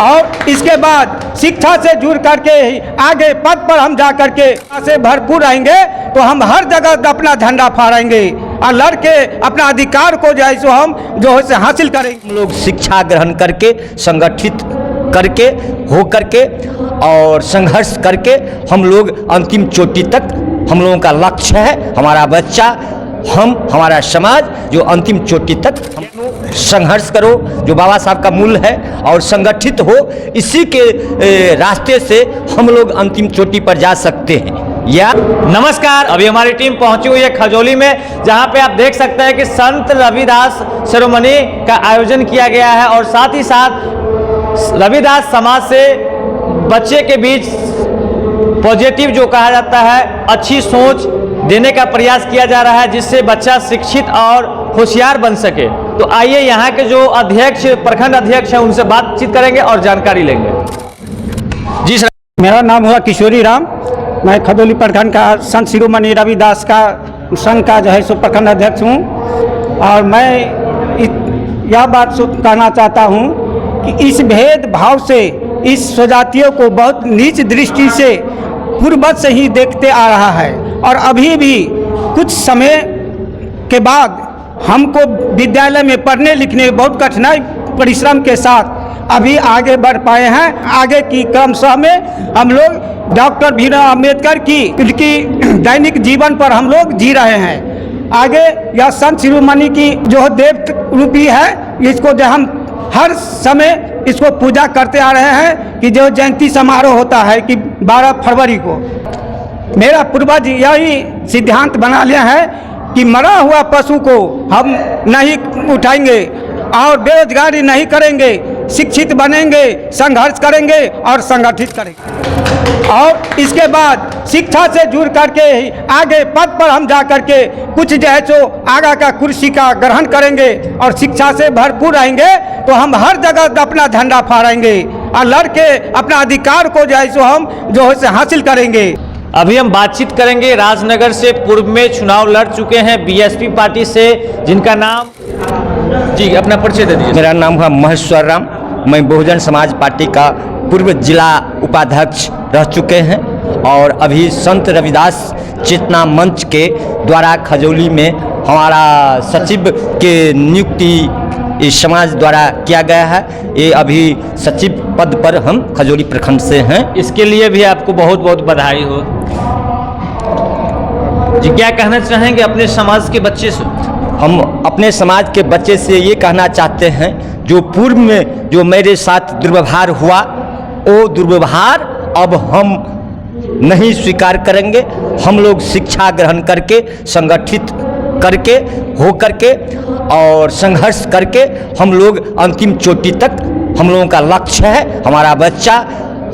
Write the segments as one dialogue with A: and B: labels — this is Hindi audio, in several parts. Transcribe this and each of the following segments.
A: और इसके बाद शिक्षा से जुड़ करके ही आगे पद पर हम जा करके से भरपूर रहेंगे तो हम हर जगह अपना झंडा फहराएंगे और लड़के अपना अधिकार को जो है सो हम जो है से हासिल करेंगे।
B: हम लोग शिक्षा ग्रहण करके संगठित करके हो करके और संघर्ष करके हम लोग अंतिम चोटी तक हम लोगों का लक्ष्य है। हमारा बच्चा, हम, हमारा समाज जो अंतिम चोटी तक हम लोग संघर्ष करो, जो बाबा साहब का मूल है, और संगठित हो, इसी के रास्ते से हम लोग अंतिम चोटी पर जा सकते हैं। या
C: नमस्कार, अभी हमारी टीम पहुंची हुई है खजौली में, जहां पे आप देख सकते हैं कि संत रविदास सेरेमनी का आयोजन किया गया है और साथ ही साथ रविदास समाज से बच्चे के बीच पॉजिटिव जो कहा जाता है अच्छी सोच देने का प्रयास किया जा रहा है, जिससे बच्चा शिक्षित और होशियार बन सके। तो आइए यहाँ के जो अध्यक्ष, प्रखंड अध्यक्ष हैं, उनसे बातचीत करेंगे और जानकारी लेंगे।
A: जी सर, मेरा नाम हुआ किशोरी राम, मैं खजौली प्रखंड का संत शिरोमणि रविदास का संघ का जो है सो प्रखंड अध्यक्ष हूँ। और मैं यह बात कहना चाहता हूँ कि इस भेदभाव से, इस स्वजातियों को बहुत नीच दृष्टि से पूर्वज से ही देखते आ रहा है और अभी भी कुछ समय के बाद हमको विद्यालय में पढ़ने लिखने में बहुत कठिनाई परिश्रम के साथ अभी आगे बढ़ पाए हैं। आगे की क्रमशः में हम लोग डॉक्टर भीमराव अम्बेडकर की दैनिक जीवन पर हम लोग जी रहे हैं। आगे यह संत शिरोमणि की जो देव रूपी है, इसको जो हम हर समय इसको पूजा करते आ रहे हैं कि जो जयंती समारोह होता है कि 12 फरवरी को, मेरा पूर्वज यही सिद्धांत बना लिया है कि मरा हुआ पशु को हम नहीं उठाएंगे और बेरोजगारी नहीं करेंगे, शिक्षित बनेंगे, संघर्ष करेंगे और संगठित करेंगे। और इसके बाद शिक्षा से जुड़ करके ही आगे पद पर हम जा करके कुछ जो है सो आगा का कुर्सी का ग्रहण करेंगे और शिक्षा से भरपूर रहेंगे तो हम हर जगह अपना झंडा फहराएंगे और लड़के अपना अधिकार को जो है सो हम जो है से हासिल करेंगे।
C: अभी हम बातचीत करेंगे राजनगर से पूर्व में चुनाव लड़ चुके हैं बीएसपी पार्टी से, जिनका नाम, जी अपना परिचय दे दीजिए।
B: मेरा नाम है महेश्वर राम, मैं बहुजन समाज पार्टी का पूर्व जिला उपाध्यक्ष रह चुके हैं और अभी संत रविदास चेतना मंच के द्वारा खजौली में हमारा सचिव के नियुक्ति इस समाज द्वारा किया गया है। ये अभी सचिव पद पर हम खजौली प्रखंड से हैं।
C: इसके लिए भी आपको बहुत बहुत बधाई हो। जी क्या कहना चाहेंगे अपने समाज के बच्चे से?
B: हम अपने समाज के बच्चे से ये कहना चाहते हैं, जो पूर्व में जो मेरे साथ दुर्व्यवहार हुआ, वो दुर्व्यवहार अब हम नहीं स्वीकार करेंगे। हम लोग शिक्षा ग्रहण करके संगठित करके हो करके और संघर्ष करके हम लोग अंतिम चोटी तक हम लोगों का लक्ष्य है। हमारा बच्चा,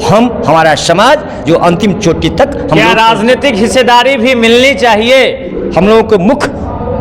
B: हम, हमारा समाज जो अंतिम चोटी तक हम
C: क्या राजनीतिक हिस्सेदारी भी मिलनी चाहिए?
B: हम लोगों को मुख्य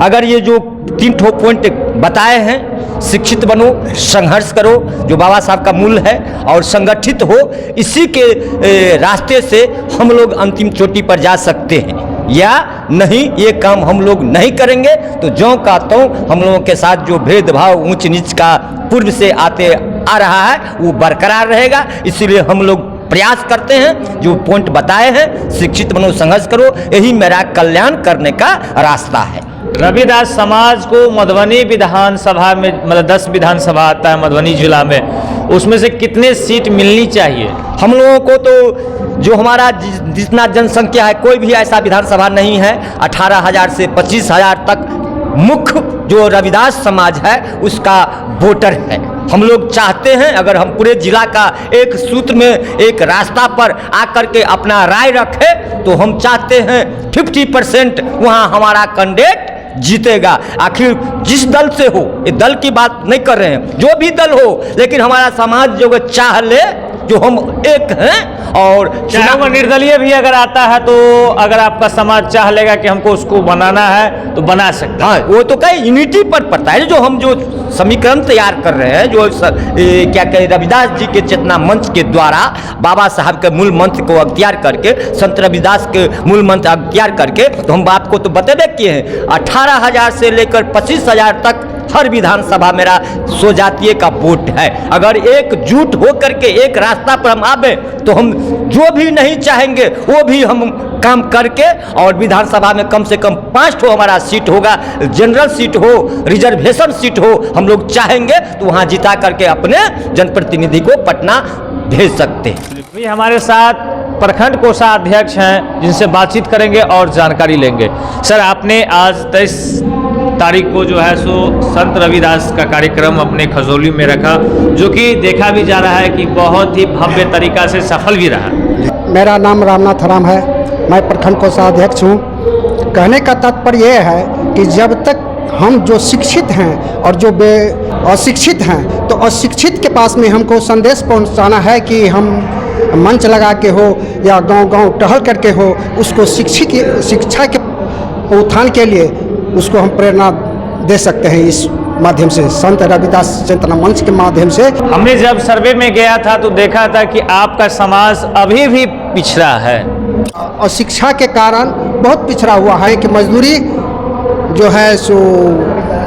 B: अगर ये जो 3 पॉइंट बताए हैं, शिक्षित बनो, संघर्ष करो, जो बाबा साहब का मूल है, और संगठित हो, इसी के रास्ते से हम लोग अंतिम चोटी पर जा सकते हैं। या नहीं, ये काम हम लोग नहीं करेंगे तो जो का तो हम लोगों के साथ जो भेदभाव ऊंच नीच का पूर्व से आते आ रहा है वो बरकरार रहेगा। इसीलिए हम लोग प्रयास करते हैं, जो पॉइंट बताए हैं, शिक्षित बनो, संघर्ष करो, यही मेरा कल्याण करने का रास्ता है।
C: रविदास समाज को मधुबनी विधानसभा में, मतलब 10 विधानसभा आता है मधुबनी जिला में, उसमें से कितने सीट मिलनी चाहिए?
B: हम लोगों को तो जो हमारा जितना जनसंख्या है, कोई भी ऐसा विधानसभा नहीं है 18,000 से 25,000 तक मुख्य जो रविदास समाज है उसका वोटर है। हम लोग चाहते हैं अगर हम पूरे जिला का एक सूत्र में, एक रास्ता पर आकर के अपना राय रखें तो हम चाहते हैं 50% वहाँ हमारा कैंडिडेट जीतेगा। आखिर जिस दल से हो, ये दल की बात नहीं कर रहे हैं, जो भी दल हो, लेकिन हमारा समाज जो चाह ले, जो हम एक हैं, और
C: चाहे वो निर्दलीय भी अगर आता है तो अगर आपका समाज चाह लेगा कि हमको उसको बनाना है तो बना सकता है।
B: हाँ, वो तो कहीं यूनिटी पर पड़ता है। जो हम जो समीकरण तैयार कर रहे हैं, जो क्या कहें रविदास जी के चेतना मंच के द्वारा बाबा साहब के मूल मंत्र को अख्तियार करके, संत रविदास के मूल मंत्र अख्तियार करके, तो हम आपको तो बतेबे किए हैं 18,000 से लेकर 25,000 तक हर विधानसभा मेरा स्वजातीय का वोट है। अगर एकजुट होकर के एक रास्ता पर हम आवे तो हम जो भी नहीं चाहेंगे वो भी हम काम करके, और विधानसभा में कम से कम 5 हमारा सीट होगा, जनरल सीट हो, रिजर्वेशन सीट हो, हम लोग चाहेंगे तो वहाँ जिता करके अपने जनप्रतिनिधि को पटना भेज सकते हैं।
C: भी हमारे साथ प्रखंड कोषाध्यक्ष हैं जिनसे बातचीत करेंगे और जानकारी लेंगे। सर, आपने आज 23 तारीख को जो है सो संत रविदास का कार्यक्रम अपने खजौली में रखा, जो कि देखा भी जा रहा है कि बहुत ही भव्य तरीका से सफल भी रहा।
D: मेरा नाम रामनाथ राम है, मैं प्रखंड कोषाध्यक्ष हूँ। कहने का तात्पर्य यह है कि जब तक हम जो शिक्षित हैं और जो अशिक्षित हैं, तो अशिक्षित के पास में हमको संदेश पहुंचाना है कि हम मंच लगा के हो या गांव-गांव टहल करके हो, उसको शिक्षा के उत्थान के लिए उसको हम प्रेरणा दे सकते हैं इस माध्यम से, संत रविदास चेतना मंच के माध्यम से।
C: हमने जब सर्वे में गया था तो देखा था कि आपका समाज अभी भी पिछड़ा है,
D: और शिक्षा के कारण बहुत पिछड़ा हुआ है कि मजदूरी जो है सो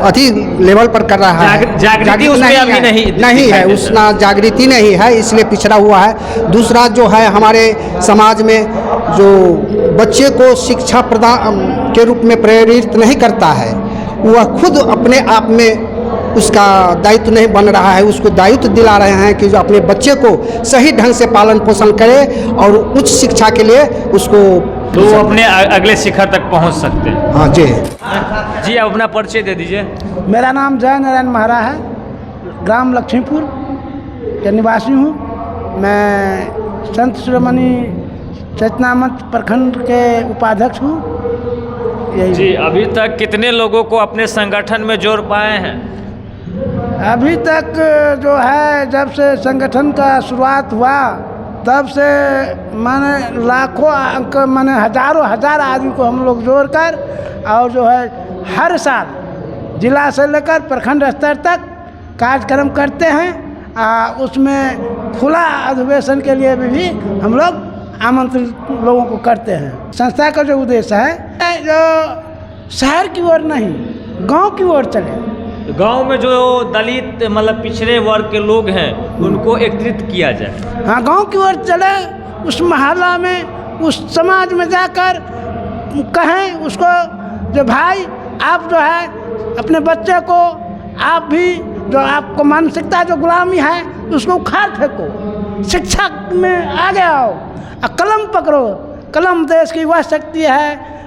D: अधिक लेवल पर कर रहा है।
C: जागृति उसमें अभी नहीं
D: है, उसना जागृति नहीं है, इसलिए पिछड़ा हुआ है। दूसरा जो है, हमारे समाज में जो बच्चे को शिक्षा प्रदान के रूप में प्रेरित नहीं करता है, वह खुद अपने आप में उसका दायित्व नहीं बन रहा है। उसको दायित्व दिला रहे हैं कि जो अपने बच्चे को सही ढंग से पालन पोषण करे और उच्च शिक्षा के लिए उसको,
C: तो वो अपने अगले शिखर तक पहुंच सकते हैं।
D: हाँ जी
C: जी, आप अपना परिचय दे दीजिए।
E: मेरा नाम जय नारायण महारा है, ग्राम लक्ष्मीपुर के निवासी हूँ। मैं संत शिरोमणि चेतना मंच प्रखंड के उपाध्यक्ष हूँ।
C: जी, अभी तक कितने लोगों को अपने संगठन में जोड़ पाए हैं?
E: अभी तक जो है, जब से संगठन का शुरुआत हुआ तब से माने लाखों माने हजारों हजार आदमी को हम लोग जोड़कर, और जो है हर साल जिला से लेकर प्रखंड स्तर तक कार्यक्रम करते हैं। उसमें खुला अधिवेशन के लिए भी हम लोग आमंत्रित लोगों को करते हैं। संस्था का जो उद्देश्य है, जो शहर की ओर नहीं, गांव की ओर चले।
C: गांव में जो दलित मतलब पिछड़े वर्ग के लोग हैं उनको एकत्रित किया जाए।
E: हाँ, गांव की ओर चले, उस मोहल्ला में, उस समाज में जाकर कहें उसको, जो भाई आप जो है अपने बच्चे को, आप भी जो आपको मानसिकता जो गुलामी है उसको उखाड़ फेंको, शिक्षा में आगे आओ, कलम पकड़ो। कलम देश की वह शक्ति है,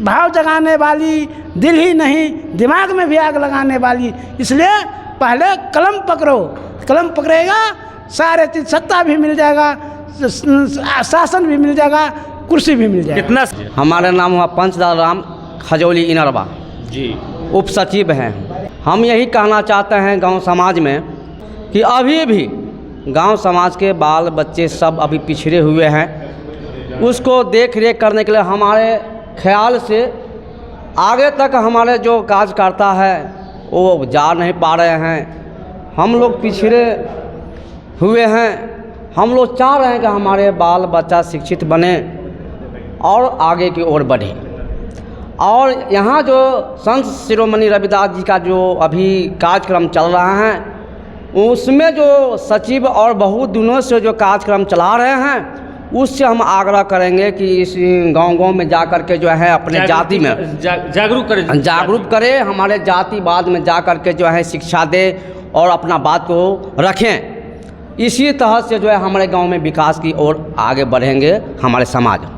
E: भाव जगाने वाली, दिल ही नहीं दिमाग में भी आग लगाने वाली। इसलिए पहले कलम पकड़ो, कलम पकड़ेगा सारे चीज, सत्ता भी मिल जाएगा, शासन भी मिल जाएगा, कुर्सी भी मिल जाएगी।
C: कितना?
F: हमारा नाम हुआ पंचदार राम, खजौली इनरवा
C: जी,
F: उप सचिव हैं। हम यही कहना चाहते हैं गांव समाज में कि अभी भी गांव समाज के बाल बच्चे सब अभी पिछड़े हुए हैं। उसको देख रेख करने के लिए हमारे ख्याल से आगे तक हमारे जो कार्यकर्ता है वो जा नहीं पा रहे हैं। हम लोग पिछड़े हुए हैं। हम लोग चाह रहे हैं कि हमारे बाल बच्चा शिक्षित बने और आगे की ओर बढ़े। और यहाँ जो संत शिरोमणि रविदास जी का जो अभी कार्यक्रम चल रहा है, उसमें जो सचिव और बहुत दिनों से जो कार्यक्रम चला रहे हैं, उससे हम आग्रह करेंगे कि इस गांव-गांव में जा कर के जो है अपने जाति में जागरूक करें, हमारे जातिवाद में जा कर के जो है शिक्षा दे और अपना बात को रखें। इसी तरह से जो है हमारे गांव में विकास की ओर आगे बढ़ेंगे हमारे समाज।